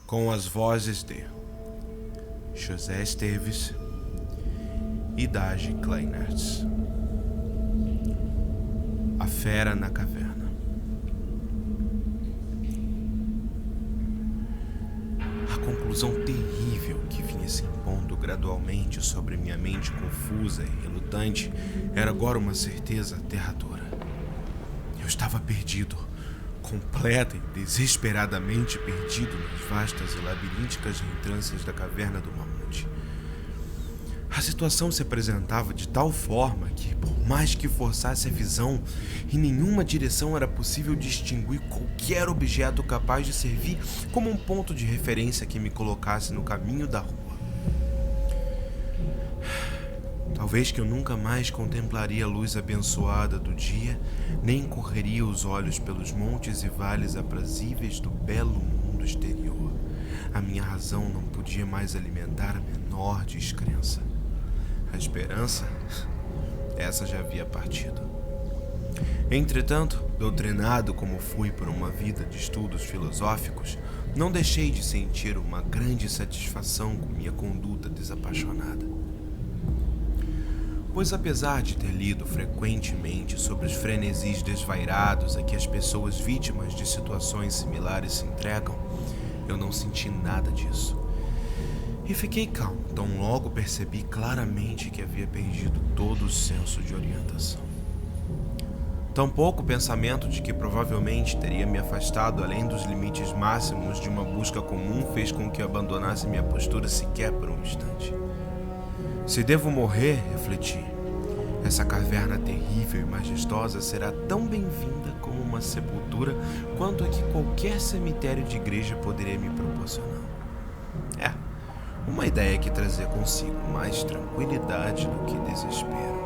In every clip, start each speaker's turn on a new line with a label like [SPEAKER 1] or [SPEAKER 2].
[SPEAKER 1] com as vozes de José Esteves e Dage Kleinert. A Fera na Caverna. A conclusão terrível que vinha se impondo gradualmente sobre minha mente confusa e relutante era agora uma certeza aterradora. Eu estava perdido, completa e desesperadamente perdido nas vastas e labirínticas entrâncias da caverna do mamute. A situação se apresentava de tal forma que, por mais que forçasse a visão, em nenhuma direção era possível distinguir qualquer objeto capaz de servir como um ponto de referência que me colocasse no caminho da rua. Talvez que eu nunca mais contemplaria a luz abençoada do dia, nem correria os olhos pelos montes e vales aprazíveis do belo mundo exterior. A minha razão não podia mais alimentar a menor descrença. A esperança, essa já havia partido. Entretanto, doutrinado como fui por uma vida de estudos filosóficos, não deixei de sentir uma grande satisfação com minha conduta desapaixonada. Pois apesar de ter lido frequentemente sobre os frenesis desvairados a que as pessoas vítimas de situações similares se entregam, eu não senti nada disso. E fiquei calmo, tão logo percebi claramente que havia perdido todo o senso de orientação. Tampouco o pensamento de que provavelmente teria me afastado além dos limites máximos de uma busca comum fez com que eu abandonasse minha postura sequer por um instante. Se devo morrer, refleti, essa caverna terrível e majestosa será tão bem-vinda como uma sepultura quanto a que qualquer cemitério de igreja poderia me proporcionar. Uma ideia que trazia consigo mais tranquilidade do que desespero.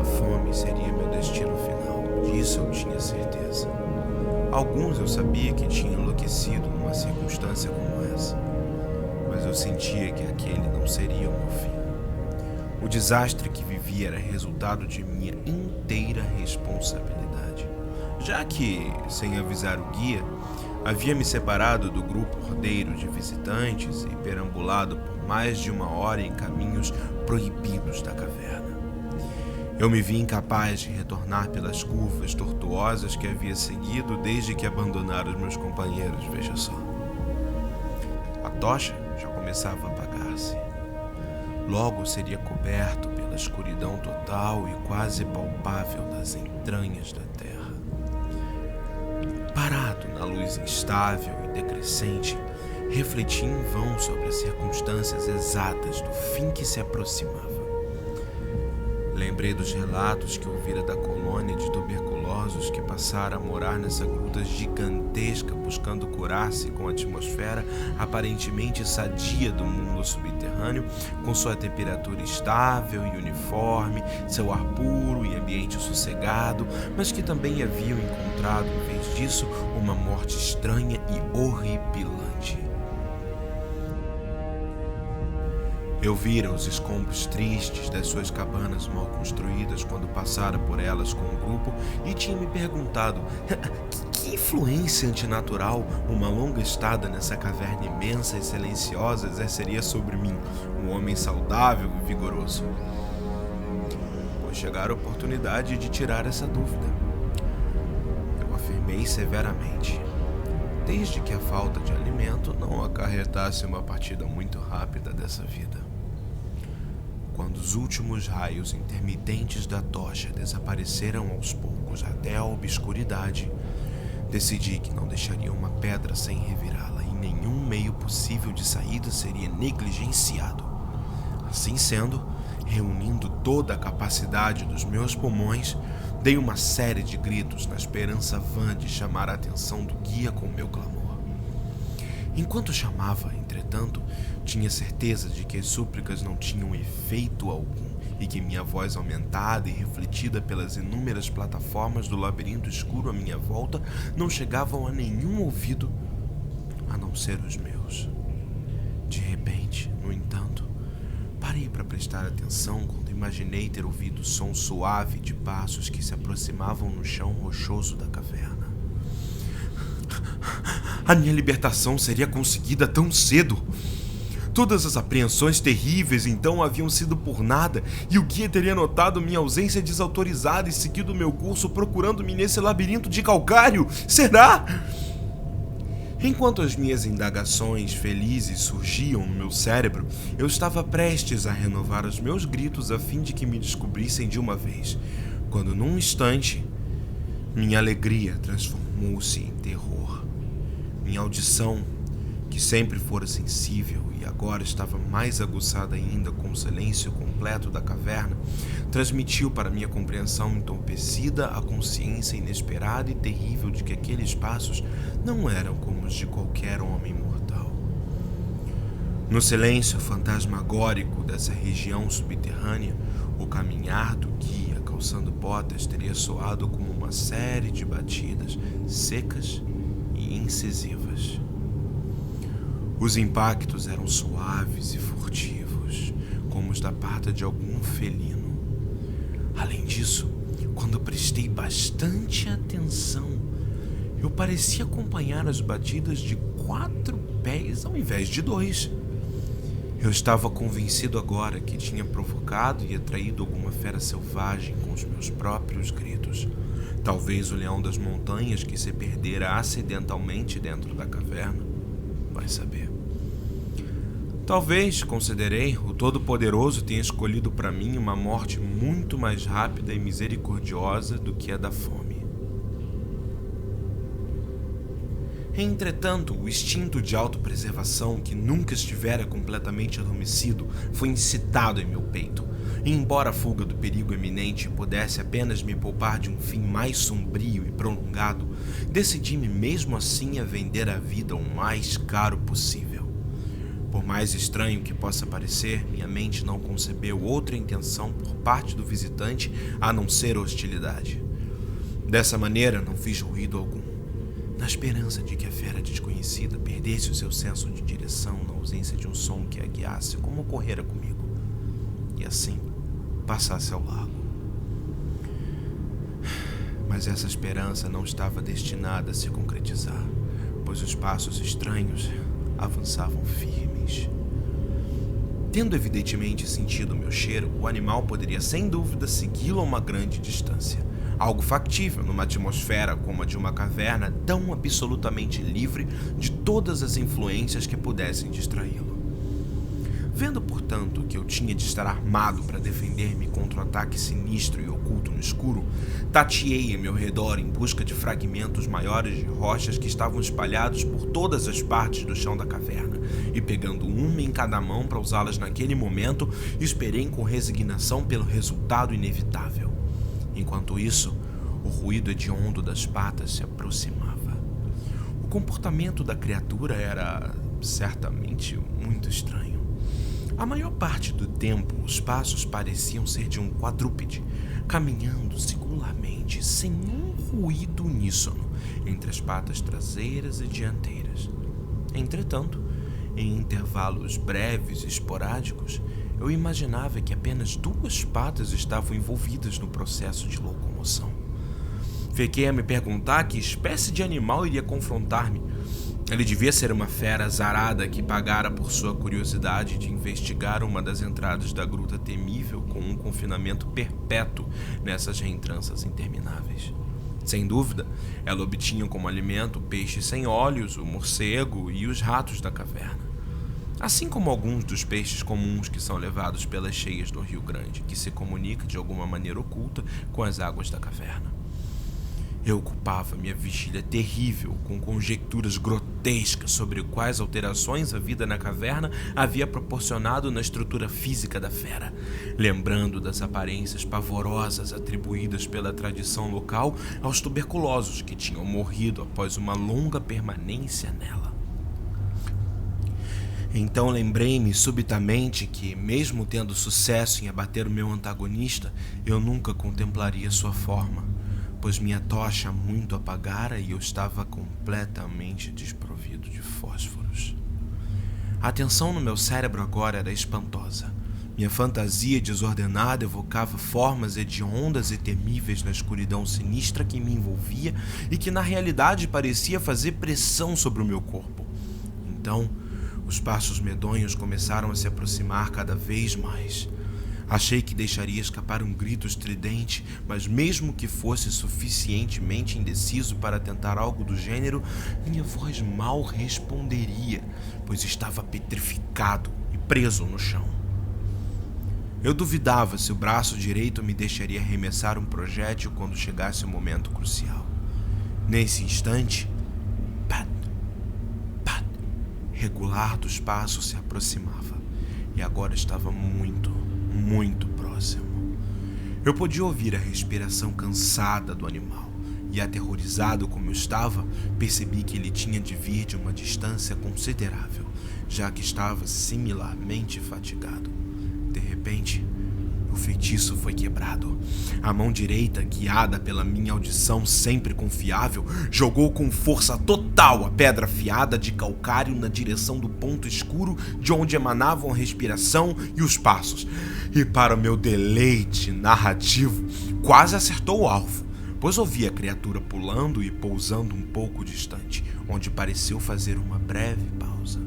[SPEAKER 1] A fome seria meu destino final, disso eu tinha certeza. Alguns eu sabia que tinham enlouquecido numa circunstância como essa, mas eu sentia que aquele não seria o meu fim. O desastre que vivia era resultado de minha inteira responsabilidade, já que, sem avisar o guia, havia me separado do grupo ordeiro de visitantes e perambulado por mais de uma hora em caminhos proibidos da caverna. Eu me vi incapaz de retornar pelas curvas tortuosas que havia seguido desde que abandonara os meus companheiros, veja só. A tocha já começava a apagar-se. Logo seria coberto pela escuridão total e quase palpável das entranhas da terra. Parado na luz instável e decrescente, refleti em vão sobre as circunstâncias exatas do fim que se aproximava. Lembrei dos relatos que ouvira da colônia de tuberculosos que passara a morar nessa gruta gigantesca buscando curar-se com a atmosfera aparentemente sadia do mundo subterrâneo, com sua temperatura estável e uniforme, seu ar puro e ambiente sossegado, mas que também haviam encontrado, em vez disso, uma morte estranha e horripilante. Eu vira os escombros tristes das suas cabanas mal construídas quando passara por elas com o grupo e tinha me perguntado que influência antinatural uma longa estada nessa caverna imensa e silenciosa exerceria sobre mim, um homem saudável e vigoroso. Pois chegara a oportunidade de tirar essa dúvida. Eu afirmei severamente, desde que a falta de alimento não acarretasse uma partida muito rápida dessa vida. Quando os últimos raios intermitentes da tocha desapareceram aos poucos até a obscuridade, decidi que não deixaria uma pedra sem revirá-la e nenhum meio possível de saída seria negligenciado. Assim sendo, reunindo toda a capacidade dos meus pulmões, dei uma série de gritos na esperança vã de chamar a atenção do guia com meu clamor. Enquanto chamava, entretanto, tinha certeza de que as súplicas não tinham efeito algum e que minha voz aumentada e refletida pelas inúmeras plataformas do labirinto escuro à minha volta não chegavam a nenhum ouvido a não ser os meus. De repente, no entanto, parei para prestar atenção quando imaginei ter ouvido o som suave de passos que se aproximavam no chão rochoso da caverna. A minha libertação seria conseguida tão cedo. Todas as apreensões terríveis então haviam sido por nada, e o guia teria notado minha ausência desautorizada e seguido meu curso procurando-me nesse labirinto de calcário. Será? Enquanto as minhas indagações felizes surgiam no meu cérebro, eu estava prestes a renovar os meus gritos a fim de que me descobrissem de uma vez, quando num instante, minha alegria transformou-se em terror. Minha audição, que sempre fora sensível e agora estava mais aguçada ainda com o silêncio completo da caverna, transmitiu para minha compreensão entorpecida a consciência inesperada e terrível de que aqueles passos não eram como os de qualquer homem mortal. No silêncio fantasmagórico dessa região subterrânea, o caminhar do guia calçando botas teria soado como uma série de batidas secas e incisivas. Os impactos eram suaves e furtivos, como os da pata de algum felino. Além disso, quando prestei bastante atenção, eu parecia acompanhar as batidas de 4 pés ao invés de 2. Eu estava convencido agora que tinha provocado e atraído alguma fera selvagem com os meus próprios gritos. Talvez o leão das montanhas que se perdera acidentalmente dentro da caverna. Vai saber. Talvez, considerei, o Todo-Poderoso tenha escolhido para mim uma morte muito mais rápida e misericordiosa do que a da fome. Entretanto, o instinto de autopreservação, que nunca estivera completamente adormecido, foi incitado em meu peito. E embora a fuga do perigo iminente pudesse apenas me poupar de um fim mais sombrio e prolongado, decidi-me mesmo assim a vender a vida o mais caro possível. Por mais estranho que possa parecer, minha mente não concebeu outra intenção por parte do visitante a não ser hostilidade. Dessa maneira, não fiz ruído algum, na esperança de que a fera desconhecida perdesse o seu senso de direção na ausência de um som que a guiasse, como ocorrera comigo, e assim passasse ao largo. Mas essa esperança não estava destinada a se concretizar, pois os passos estranhos avançavam firmes. Tendo evidentemente sentido o meu cheiro, o animal poderia sem dúvida segui-lo a uma grande distância. Algo factível numa atmosfera como a de uma caverna tão absolutamente livre de todas as influências que pudessem distraí-lo. Vendo, portanto, que eu tinha de estar armado para defender-me contra o ataque sinistro e oculto no escuro, tateei em meu redor em busca de fragmentos maiores de rochas que estavam espalhados por todas as partes do chão da caverna, e pegando uma em cada mão para usá-las naquele momento, esperei com resignação pelo resultado inevitável. Enquanto isso, o ruído hediondo das patas se aproximava. O comportamento da criatura era, certamente, muito estranho. A maior parte do tempo, os passos pareciam ser de um quadrúpede, caminhando singularmente, sem um ruído uníssono, entre as patas traseiras e dianteiras. Entretanto, em intervalos breves e esporádicos, eu imaginava que apenas 2 patas estavam envolvidas no processo de locomoção. Fiquei a me perguntar que espécie de animal iria confrontar-me. Ele devia ser uma fera azarada que pagara por sua curiosidade de investigar uma das entradas da gruta temível com um confinamento perpétuo nessas reentranças intermináveis. Sem dúvida, ela obtinha como alimento o peixe sem olhos, o morcego e os ratos da caverna, assim como alguns dos peixes comuns que são levados pelas cheias do Rio Grande, que se comunica de alguma maneira oculta com as águas da caverna. Eu ocupava minha vigília terrível com conjecturas grotescas sobre quais alterações a vida na caverna havia proporcionado na estrutura física da fera, lembrando das aparências pavorosas atribuídas pela tradição local aos tuberculosos que tinham morrido após uma longa permanência nela. Então lembrei-me subitamente que, mesmo tendo sucesso em abater o meu antagonista, eu nunca contemplaria sua forma, pois minha tocha muito apagara e eu estava completamente desprovido de fósforos. A tensão no meu cérebro agora era espantosa. Minha fantasia desordenada evocava formas hediondas e temíveis na escuridão sinistra que me envolvia e que na realidade parecia fazer pressão sobre o meu corpo. Então, os passos medonhos começaram a se aproximar cada vez mais. Achei que deixaria escapar um grito estridente, mas mesmo que fosse suficientemente indeciso para tentar algo do gênero, minha voz mal responderia, pois estava petrificado e preso no chão. Eu duvidava se o braço direito me deixaria arremessar um projétil quando chegasse o momento crucial. Nesse instante, pat, pat, regular dos passos se aproximava, e agora estava muito próximo. Eu podia ouvir a respiração cansada do animal, e aterrorizado como eu estava, percebi que ele tinha de vir de uma distância considerável, já que estava similarmente fatigado. De repente, o feitiço foi quebrado. A mão direita, guiada pela minha audição sempre confiável, jogou com força total a pedra afiada de calcário na direção do ponto escuro de onde emanavam a respiração e os passos. E para meu deleite narrativo, quase acertou o alvo, pois ouvi a criatura pulando e pousando um pouco distante, onde pareceu fazer uma breve pausa.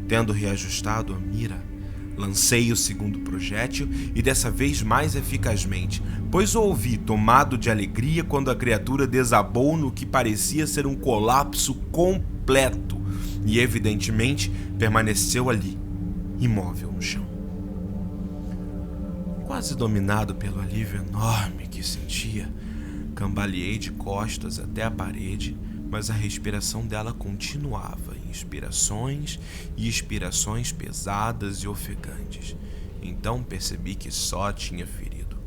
[SPEAKER 1] Tendo reajustado a mira, lancei o segundo projétil e dessa vez mais eficazmente, pois o ouvi tomado de alegria quando a criatura desabou no que parecia ser um colapso completo e evidentemente permaneceu ali, imóvel no chão. Quase dominado pelo alívio enorme que sentia, cambaleei de costas até a parede, mas a respiração dela continuava em inspirações e expirações pesadas e ofegantes. Então percebi que só tinha ferido.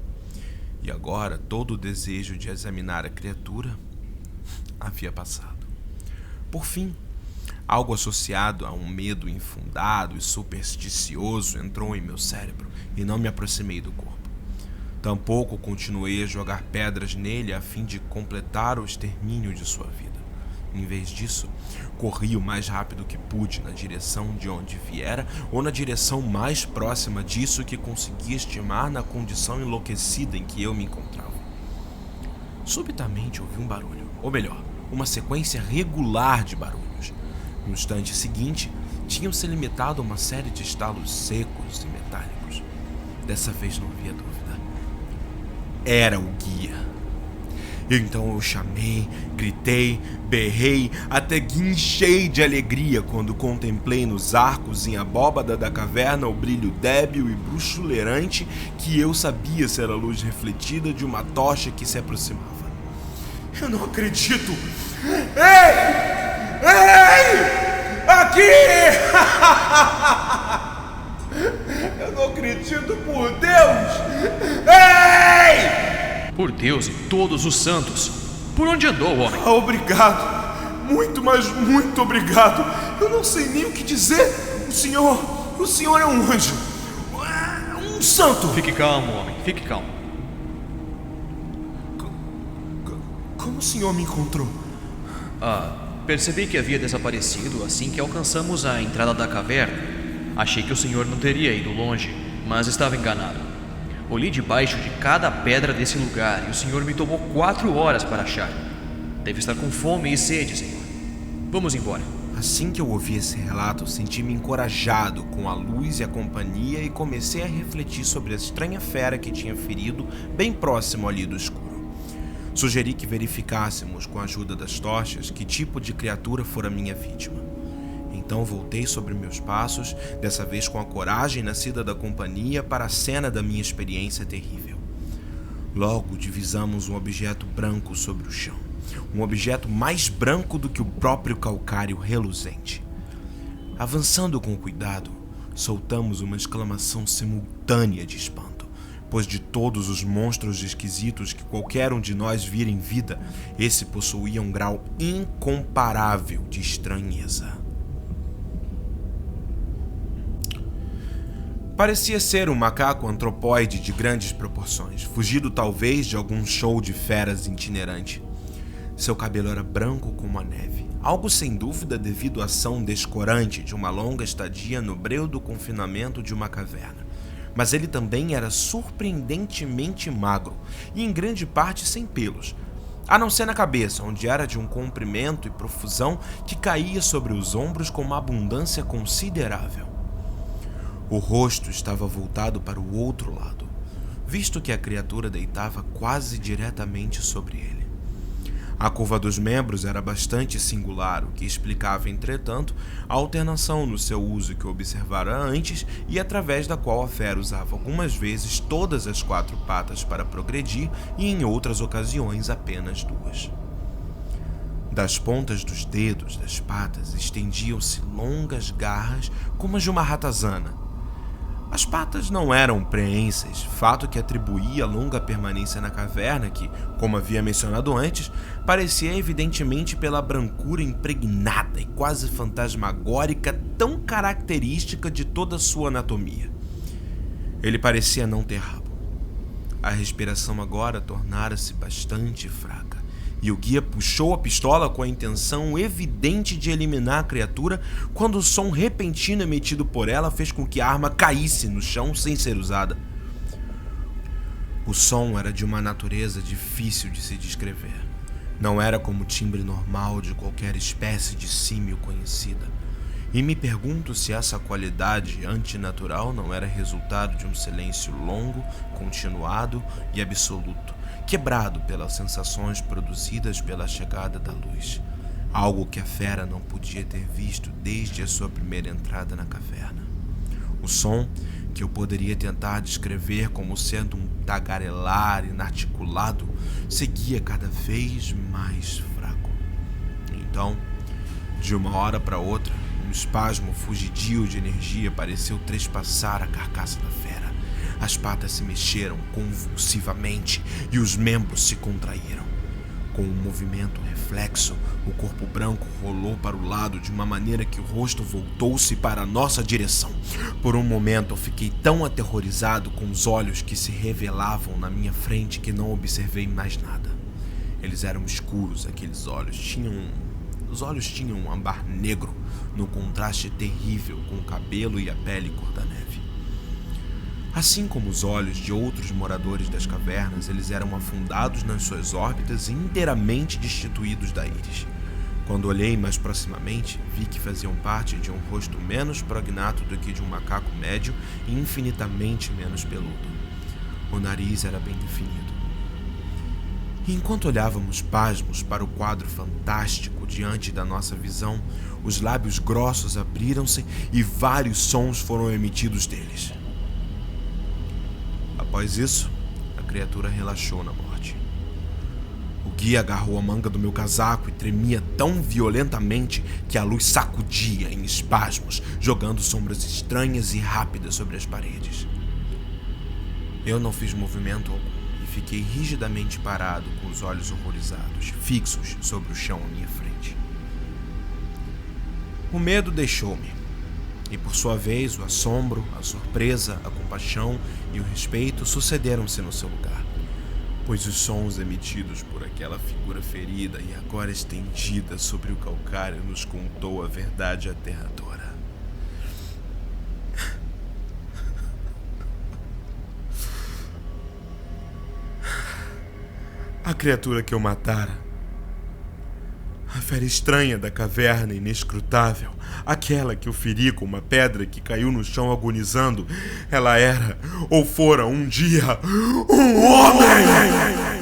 [SPEAKER 1] E agora todo o desejo de examinar a criatura havia passado. Por fim, algo associado a um medo infundado e supersticioso entrou em meu cérebro e não me aproximei do corpo. Tampouco continuei a jogar pedras nele a fim de completar o extermínio de sua vida. Em vez disso, corri o mais rápido que pude na direção de onde viera ou na direção mais próxima disso que conseguia estimar na condição enlouquecida em que eu me encontrava. Subitamente ouvi um barulho, ou melhor, uma sequência regular de barulhos. No instante seguinte, tinham se limitado a uma série de estalos secos e metálicos. Dessa vez não havia dúvida. Era o guia. Então eu chamei, gritei, berrei, até guinchei de alegria quando contemplei nos arcos em abóbada da caverna o brilho débil e bruxuleirante que eu sabia ser a luz refletida de uma tocha que se aproximava. Eu não acredito! Ei! Ei! Aqui! Eu não acredito, por Deus! Ei!
[SPEAKER 2] Por Deus e todos os santos, por onde andou, homem?
[SPEAKER 1] Obrigado, muito obrigado. Eu não sei nem o que dizer. O senhor é um anjo, um santo.
[SPEAKER 2] Fique calmo, homem, fique calmo.
[SPEAKER 1] Como o senhor me encontrou?
[SPEAKER 2] Percebi que havia desaparecido assim que alcançamos a entrada da caverna. Achei que o senhor não teria ido longe, mas estava enganado. Olhei debaixo de cada pedra desse lugar e o senhor me tomou 4 horas para achar. Deve estar com fome e sede, senhor. Vamos embora.
[SPEAKER 1] Assim que eu ouvi esse relato, senti-me encorajado com a luz e a companhia e comecei a refletir sobre a estranha fera que tinha ferido bem próximo ali do escuro. Sugeri que verificássemos com a ajuda das tochas que tipo de criatura fora minha vítima. Então voltei sobre meus passos, dessa vez com a coragem nascida da companhia para a cena da minha experiência terrível. Logo divisamos um objeto branco sobre o chão, um objeto mais branco do que o próprio calcário reluzente. Avançando com cuidado, soltamos uma exclamação simultânea de espanto, pois de todos os monstros esquisitos que qualquer um de nós vira em vida, esse possuía um grau incomparável de estranheza. Parecia ser um macaco antropóide de grandes proporções, fugido talvez de algum show de feras itinerante. Seu cabelo era branco como a neve, algo sem dúvida devido à ação descorante de uma longa estadia no breu do confinamento de uma caverna. Mas ele também era surpreendentemente magro e em grande parte sem pelos, a não ser na cabeça, onde era de um comprimento e profusão que caía sobre os ombros com uma abundância considerável. O rosto estava voltado para o outro lado, visto que a criatura deitava quase diretamente sobre ele. A curva dos membros era bastante singular, o que explicava, entretanto, a alternação no seu uso que observara antes e através da qual a fera usava algumas vezes todas as 4 patas para progredir e em outras ocasiões apenas 2. Das pontas dos dedos das patas estendiam-se longas garras como as de uma ratazana. As patas não eram preensas, fato que atribuía a longa permanência na caverna que, como havia mencionado antes, parecia evidentemente pela brancura impregnada e quase fantasmagórica tão característica de toda a sua anatomia. Ele parecia não ter rabo. A respiração agora tornara-se bastante fraca, e o guia puxou a pistola com a intenção evidente de eliminar a criatura quando o som repentino emitido por ela fez com que a arma caísse no chão sem ser usada. O som era de uma natureza difícil de se descrever. Não era como o timbre normal de qualquer espécie de símio conhecida. E me pergunto se essa qualidade antinatural não era resultado de um silêncio longo, continuado e absoluto, quebrado pelas sensações produzidas pela chegada da luz, algo que a fera não podia ter visto desde a sua primeira entrada na caverna. O som, que eu poderia tentar descrever como sendo um tagarelar inarticulado, seguia cada vez mais fraco. Então, de uma hora para outra, um espasmo fugidio de energia pareceu trespassar a carcaça da fera. As patas se mexeram convulsivamente e os membros se contraíram. Com um movimento reflexo, o corpo branco rolou para o lado de uma maneira que o rosto voltou-se para a nossa direção. Por um momento eu fiquei tão aterrorizado com os olhos que se revelavam na minha frente que não observei mais nada. Eles eram escuros, aqueles olhos. Os olhos tinham um âmbar negro, no contraste terrível com o cabelo e a pele cor da neve. Assim como os olhos de outros moradores das cavernas, eles eram afundados nas suas órbitas e inteiramente destituídos da íris. Quando olhei mais proximamente, vi que faziam parte de um rosto menos prognato do que de um macaco médio e infinitamente menos peludo. O nariz era bem definido. E enquanto olhávamos pasmos para o quadro fantástico diante da nossa visão, os lábios grossos abriram-se e vários sons foram emitidos deles. Após isso, a criatura relaxou na morte. O guia agarrou a manga do meu casaco e tremia tão violentamente que a luz sacudia em espasmos, jogando sombras estranhas e rápidas sobre as paredes. Eu não fiz movimento algum e fiquei rigidamente parado com os olhos horrorizados, fixos sobre o chão à minha frente. O medo deixou-me. E por sua vez o assombro, a surpresa, a compaixão e o respeito sucederam-se no seu lugar, pois os sons emitidos por aquela figura ferida e agora estendida sobre o calcário nos contou a verdade aterradora. A criatura que eu matara, a fera estranha da caverna inescrutável, aquela que eu feri com uma pedra que caiu no chão agonizando, ela era, ou fora um dia, um homem!